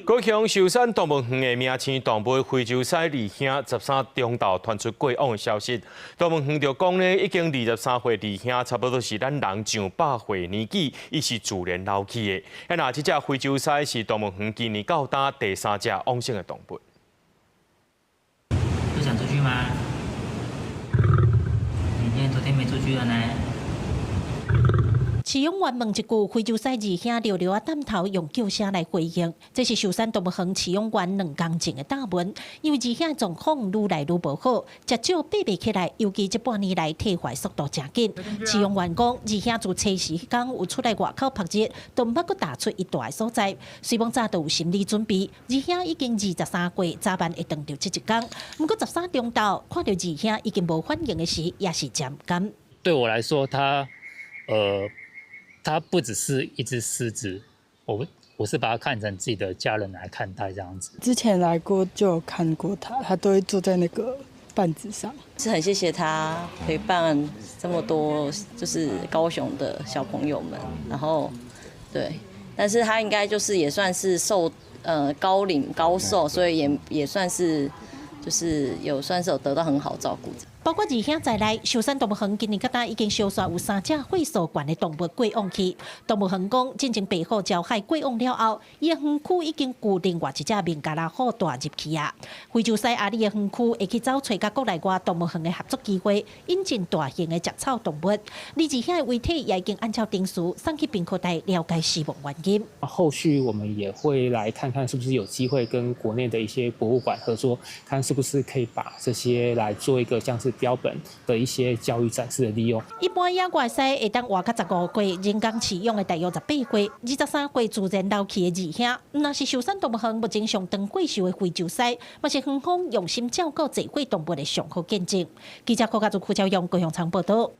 高雄壽山動物園的名青動物非洲獅二兄13中晝傳出過往的消息，動物園就講呢，已經23歲二兄，差不多是咱人上100歲年紀，伊是自然老去的。那這隻非洲獅是動物園今年到達第3隻往生的動物。不想出去嗎？你今天昨天沒出去了呢？飼養員問一句，非洲獅二兄溜溜點頭，用叫聲來回應。這是壽山動物園飼養員2公前的答問，因為二兄狀況愈來愈無好，食少爬袂起來，尤其這半年來退化速度真緊。飼養員講，二兄自初時迄天有出來外口曝熱，都毋捌閣踏出一大的所在，希望早都有心理準備。二兄已經23歲，早晚會當到這一天。毋過13中晝看到二兄已經無反應的時，也是真甘。對我來說，它不只是一隻獅子，我是把它看成自己的家人來看待這樣子。之前來過就有看過它都會坐在那個板子上。是很謝謝他陪伴這麼多就是高雄的小朋友們，然後對，但是他應該就是也算是高齡高壽，所以也算是就是算是有得到很好照顧。包括二兄在內，壽山動物園今年到已經燒煞有3隻歲數懸的動物過往去。動物園講，進前白虎鳥海過往了後，伊的園區已經固定另外一隻明加拉虎帶入去啊。非洲獅阿里的園區會去找找甲國內外動物園的合作機會，引進大型的食草動物。而二兄的遺體也已經按照定數送去病科台了解死亡原因。後續我們也會來看看是不是有機會跟國內的一些博物館合作，看是不是可以把這些來做一個像是標本的一些教育展示的利用。一般野外獅會當活到15歲，人工飼養的大約18歲，23歲自然老去的二兄，若是壽山動物園目前上長過壽的非洲獅，嘛是園方用心照顧這塊動物的上好見證。記者柯家族、胡兆陽高雄場報道。